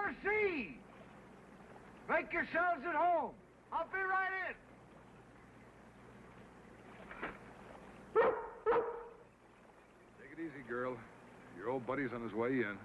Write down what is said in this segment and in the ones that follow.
never see. Make yourselves at home. I'll be right in. Take it easy, girl. Your old buddy's on his way in.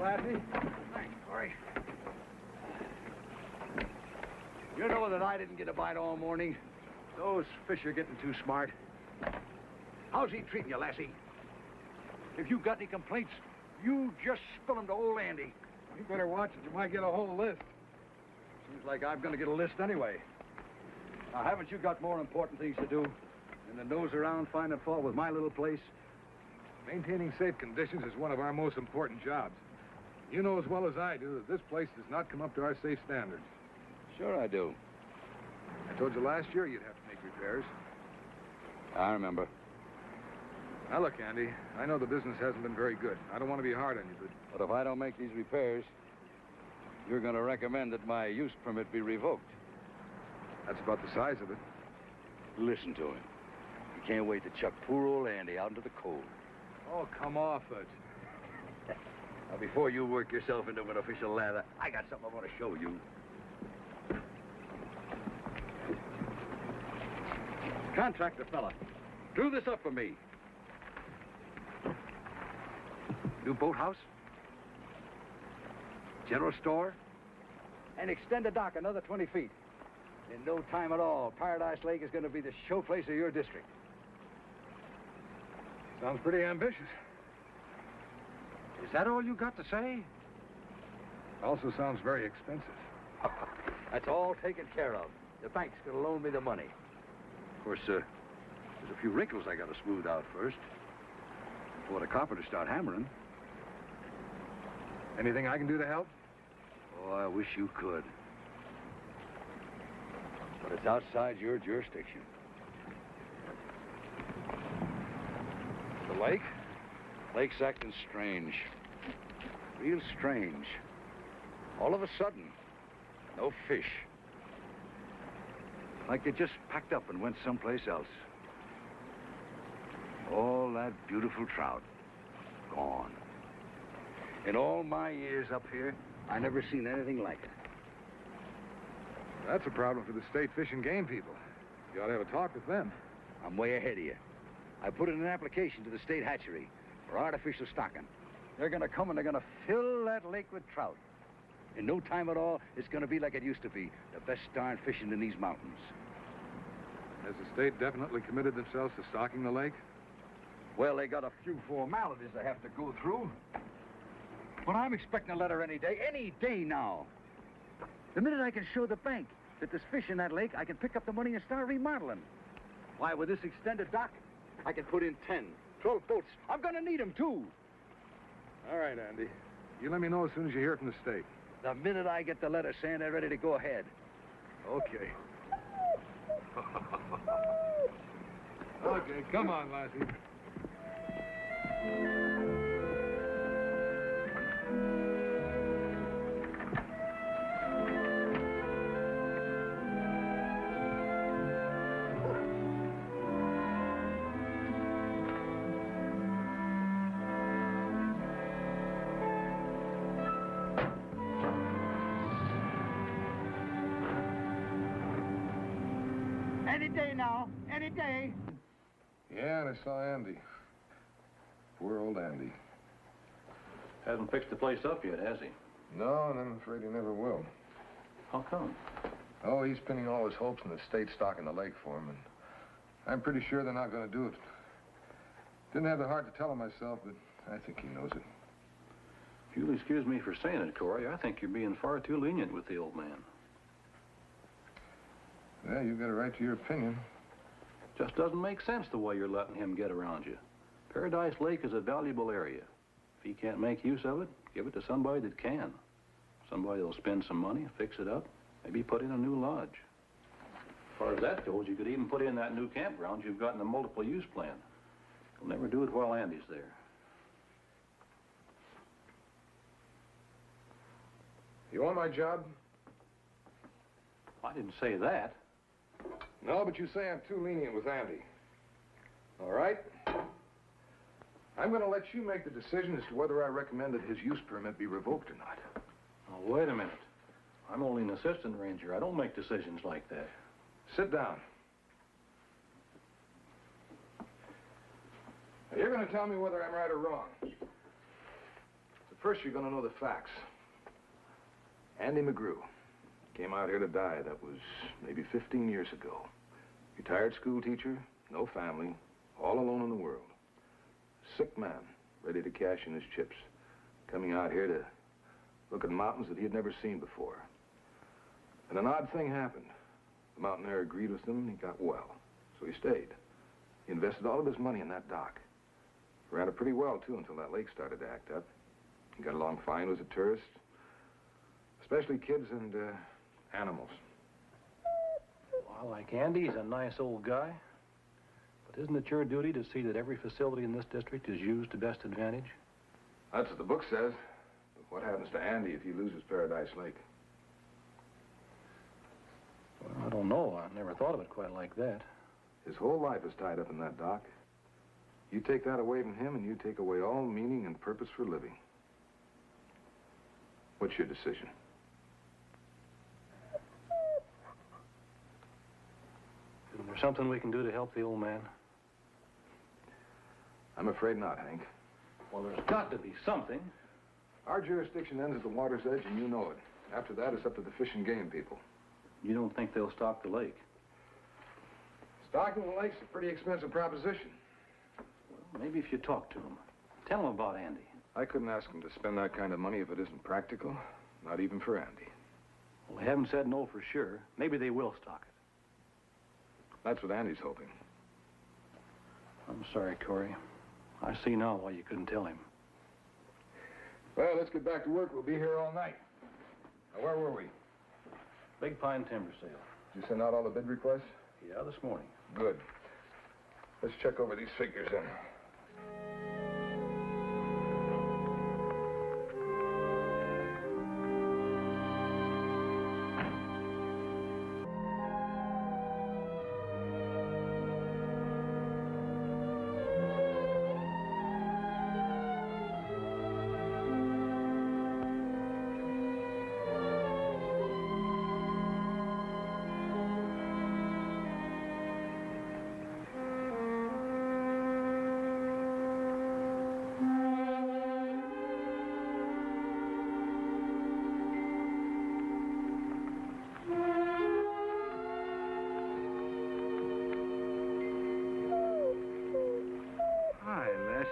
Lassie. Thanks, Cory. You know that I didn't get a bite all morning. Those fish are getting too smart. How's he treating you, Lassie? If you got any complaints, you just spill them to old Andy. You better watch it. You might get a whole list. Seems like I'm going to get a list anyway. Now, haven't you got more important things to do than to nose around finding fault with my little place? Maintaining safe conditions is one of our most important jobs. You know as well as I do that this place does not come up to our safe standards. Sure I do. I told you last year you'd have to make repairs. I remember. Now, look, Andy, I know the business hasn't been very good. I don't want to be hard on you, But if I don't make these repairs, you're going to recommend that my use permit be revoked. that's about the size of it. Listen to him. He can't wait to chuck poor old Andy out into the cold. Oh, come off it. Now, before you work yourself into an official lather, I got something I want to show you. Contractor fella, drew this up for me. New boathouse, general store, and extend the dock another 20 feet. In no time at all, Paradise Lake is going to be the showplace of your district. Sounds pretty ambitious. Is that all you got to say? Also sounds very expensive. That's all taken care of. The bank's going to loan me the money. Of course, there's a few wrinkles I got to smooth out first before the carpenters start hammering. Anything I can do to help? Oh, I wish you could. But it's outside your jurisdiction. The lake? Lake's acting strange. Real strange. All of a sudden, no fish. Like they just packed up and went someplace else. All that beautiful trout, gone. In all my years up here, I never seen anything like it. That's a problem for the state fish and game people. You ought to have a talk with them. I'm way ahead of you. I put in an application to the state hatchery for artificial stocking. They're going to come and they're going to fill that lake with trout. In no time at all, it's going to be like it used to be, the best darn fishing in these mountains. Has the state definitely committed themselves to stocking the lake? Well, they got a few formalities they have to go through. But I'm expecting a letter any day now. The minute I can show the bank that there's fish in that lake, I can pick up the money and start remodeling. Why, with this extended dock, I can put in 10, 12 boats. I'm going to need them, too. All right, Andy. You let me know as soon as you hear from the state. The minute I get the letter saying they're ready to go ahead. Okay. Okay, come on, Lassie. day now. Any day. Yeah, and I saw Andy. Poor old Andy. Hasn't fixed the place up yet, has he? No, and I'm afraid he never will. How come? Oh, he's pinning all his hopes on the state stock in the lake for him, and I'm pretty sure they're not going to do it. Didn't have the heart to tell him myself, but I think he knows it. If you'll excuse me for saying it, Cory, I think you're being far too lenient with the old man. Yeah, you've got a right to your opinion. Just doesn't make sense the way you're letting him get around you. Paradise Lake is a valuable area. If he can't make use of it, give it to somebody that can. Somebody that'll spend some money, fix it up, maybe put in a new lodge. As far as that goes, you could even put in that new campground you've got in the multiple use plan. You'll never do it while Andy's there. You want my job? I didn't say that. No, but you say I'm too lenient with Andy. All right? I'm going to let you make the decision as to whether I recommend that his use permit be revoked or not. Now, wait a minute. I'm only an assistant ranger. I don't make decisions like that. Sit down. Now, you're going to tell me whether I'm right or wrong. So first, you're going to know the facts. Andy McGrew came out here to die. That was maybe 15 years ago. Retired school teacher, no family, all alone in the world. Sick man, ready to cash in his chips. Coming out here to look at mountains that he had never seen before. And an odd thing happened. The mountaineer agreed with him and he got well. So he stayed. He invested all of his money in that dock. Ran it pretty well, too, until that lake started to act up. He got along fine as a tourist. Especially kids and animals. Well, like Andy, he's a nice old guy. But isn't it your duty to see that every facility in this district is used to best advantage? That's what the book says. But what happens to Andy if he loses Paradise Lake? Well, I don't know. I never thought of it quite like that. His whole life is tied up in that dock. You take that away from him and you take away all meaning and purpose for living. What's your decision? Is there something we can do to help the old man? I'm afraid not, Hank. Well, there's got to be something. Our jurisdiction ends at the water's edge, and you know it. After that, it's up to the fish and game people. You don't think they'll stock the lake? Stocking the lake's a pretty expensive proposition. Well, maybe if you talk to them. Tell them about Andy. I couldn't ask them to spend that kind of money if it isn't practical. Not even for Andy. Well, they haven't said no for sure. Maybe they will stock it. That's what Andy's hoping. I'm sorry, Cory. I see now why you couldn't tell him. Well, let's get back to work. We'll be here all night. Now, where were we? Big Pine timber sale. Did you send out all the bid requests? Yeah, this morning. Good. Let's check over these figures then.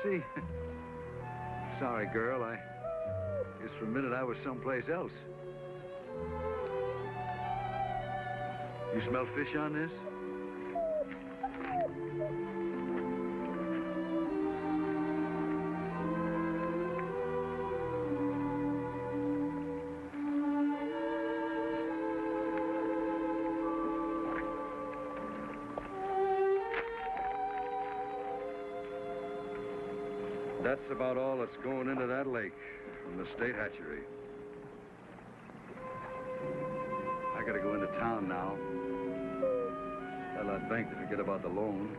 Lassie. Sorry, girl. I guess for a minute I was someplace else. You smell fish on this? That's about all that's going into that lake from the state hatchery. I gotta go into town now. Tell that bank to forget about the loan.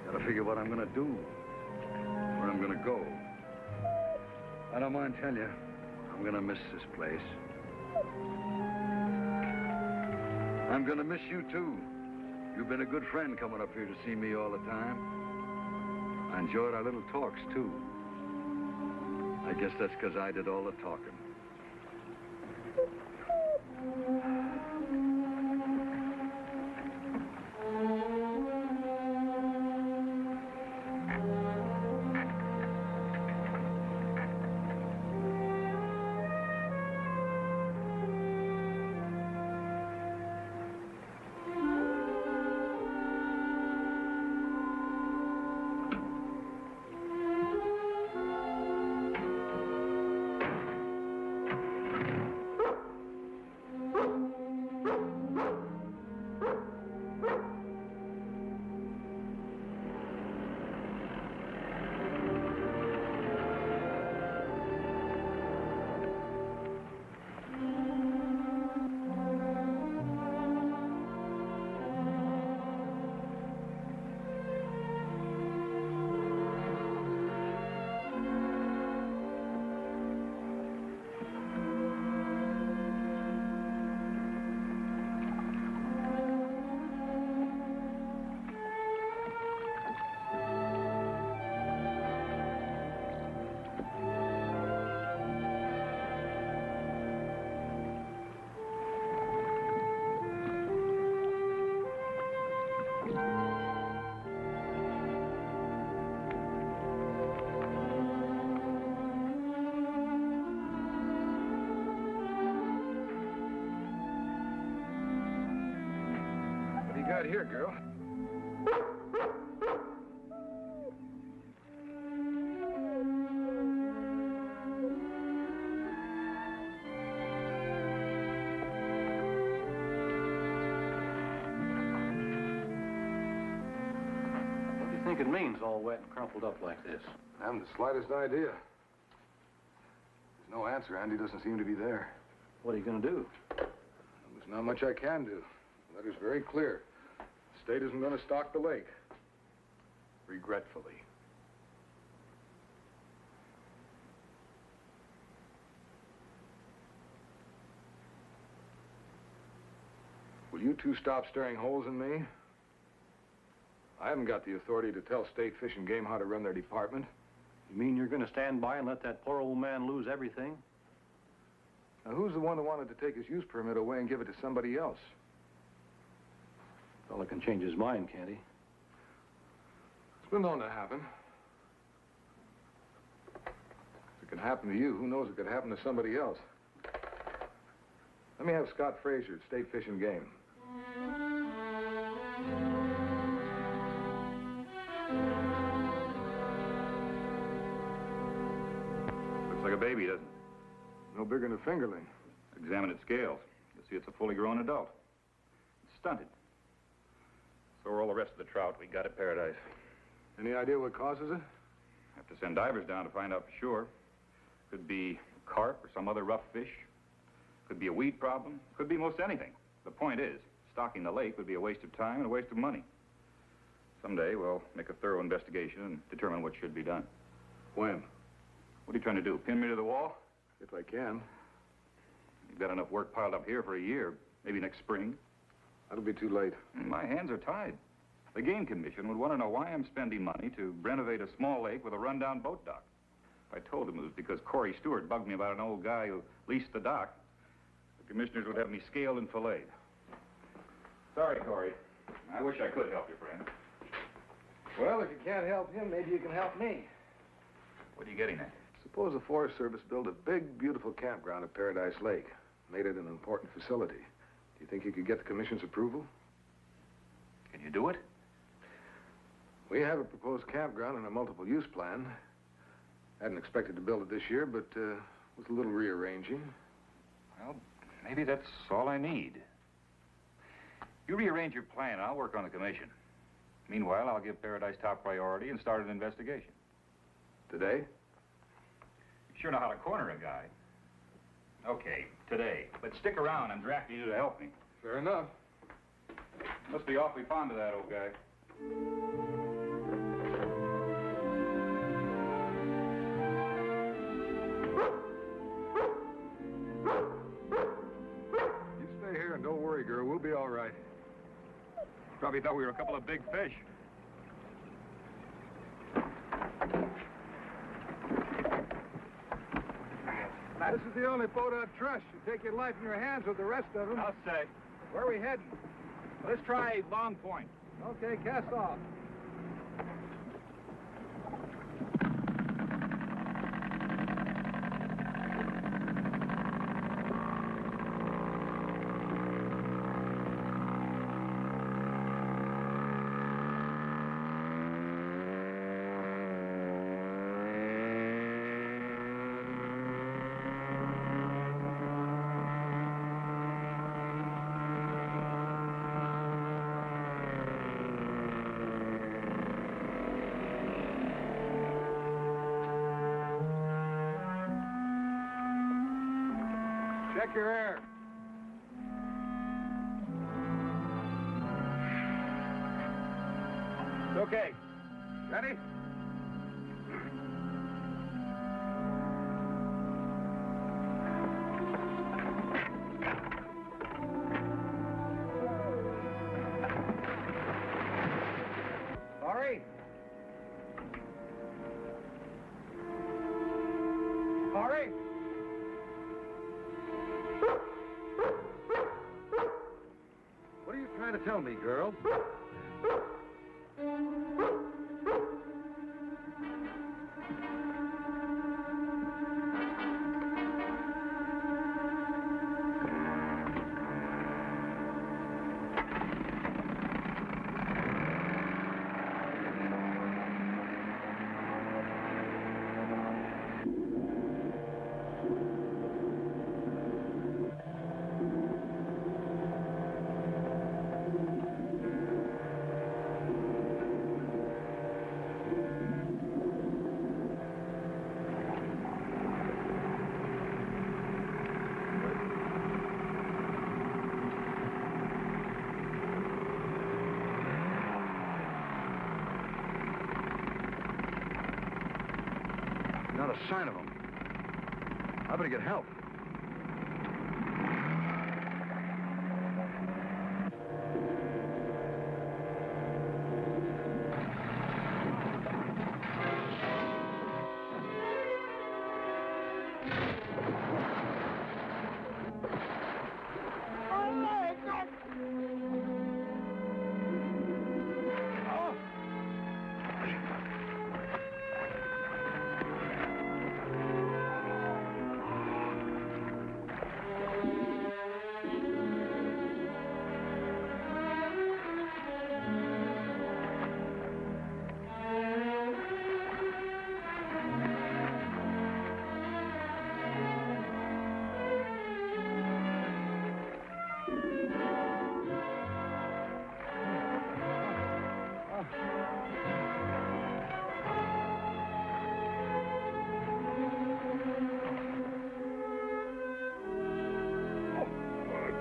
Gotta figure what I'm gonna do, where I'm gonna go. I don't mind telling you, I'm gonna miss this place. I'm gonna miss you too, You've been a good friend coming up here to see me all the time. I enjoyed our little talks, too. I guess that's because I did all the talking. Got here, girl. What do you think it means, all wet and crumpled up like this? I haven't the slightest idea. There's no answer. Andy doesn't seem to be there. What are you going to do? There's not much I can do. The letter's very clear. The state isn't going to stock the lake. Regretfully. Will you two stop staring holes in me? I haven't got the authority to tell State Fish and Game how to run their department. You mean you're going to stand by and let that poor old man lose everything? Now, who's the one that wanted to take his use permit away and give it to somebody else? Fella can change his mind, can't he? It's been known to happen. If it can happen to you, who knows it could happen to somebody else. Let me have Scott Frazier at State Fish and Game. Looks like a baby, doesn't it? No bigger than a fingerling. Examine its scales. You'll see it's a fully grown adult. It's stunted. So are all the rest of the trout we got at Paradise. Any idea what causes it? Have to send divers down to find out for sure. Could be carp or some other rough fish. Could be a weed problem. Could be most anything. The point is, stocking the lake would be a waste of time and a waste of money. Someday we'll make a thorough investigation and determine what should be done. When? What are you trying to do, pin me to the wall? If I can. You've got enough work piled up here for a year, maybe next spring. That'll be too late. My hands are tied. The Game Commission would want to know why I'm spending money to renovate a small lake with a rundown boat dock. If I told them it was because Cory Stewart bugged me about an old guy who leased the dock, the commissioners would have me scaled and filleted. Sorry, Cory. I wish I could help you, friend. Well, if you can't help him, maybe you can help me. What are you getting at? Suppose the Forest Service built a big, beautiful campground at Paradise Lake, made it an important facility. Do you think you could get the commission's approval? Can you do it? We have a proposed campground and a multiple-use plan. Hadn't expected to build it this year, but with a little rearranging. Well, maybe that's all I need. You rearrange your plan, and I'll work on the commission. Meanwhile, I'll give Paradise top priority and start an investigation. Today? You sure know how to corner a guy. Okay, today. But stick around. I'm drafting you to help me. Fair enough. Must be awfully fond of that old guy. You stay here and don't worry, girl. We'll be all right. probably thought we were a couple of big fish. This is the only boat I'd trust. You take your life in your hands with the rest of them. I'll say. Where are we heading? Let's try Long Point. Okay, cast off. Check your air. It's okay. Ready? Cory? Cory? What are you trying to tell me, girl? Not a sign of him. I better get help.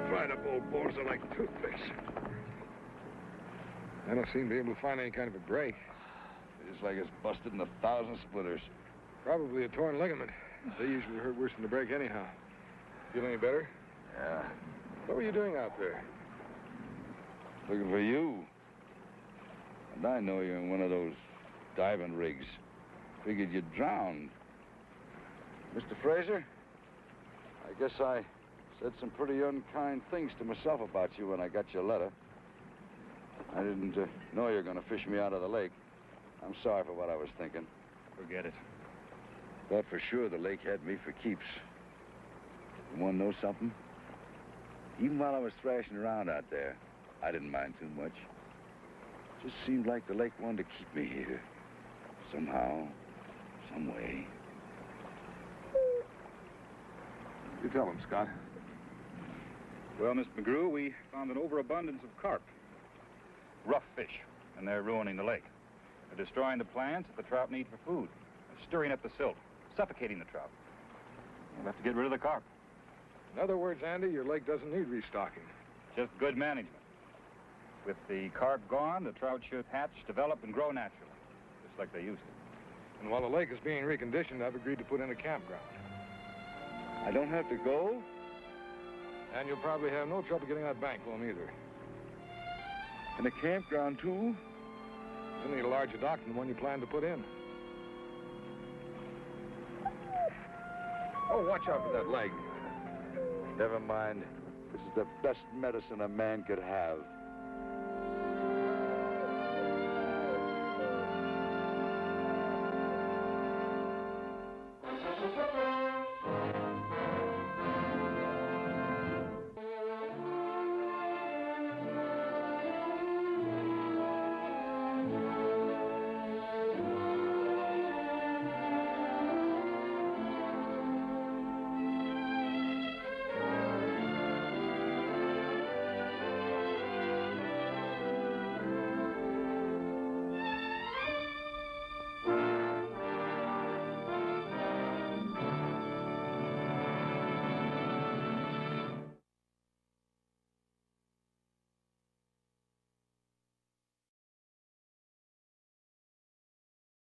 Dried up old bones are like toothpicks. I don't seem to be able to find any kind of a break. It's like it's busted in 1,000 splitters. Probably a torn ligament. They usually hurt worse than the break anyhow. Feel any better? Yeah. What were you doing out there? Looking for you. And I know you're in one of those diving rigs. Figured you'd drowned. Mr. Fraser, I guess I said some pretty unkind things to myself about you when I got your letter. I didn't know you were going to fish me out of the lake. I'm sorry for what I was thinking. Forget it. Thought for sure the lake had me for keeps. You want to know something? Even while I was thrashing around out there, I didn't mind too much. Just seemed like the lake wanted to keep me here. Somehow, some way. You tell him, Scott. Well, Mr. McGrew, we found an overabundance of carp. Rough fish, and they're ruining the lake. They're destroying the plants that the trout need for food. They're stirring up the silt, suffocating the trout. We'll have to get rid of the carp. In other words, Andy, your lake doesn't need restocking. Just good management. With the carp gone, the trout should hatch, develop, and grow naturally, just like they used to. And while the lake is being reconditioned, I've agreed to put in a campground. I don't have to go? And you'll probably have no trouble getting that bank loan either. And the campground, too? Isn't need a larger dock than the one you plan to put in. Oh, watch out for that leg. Never mind. This is the best medicine a man could have.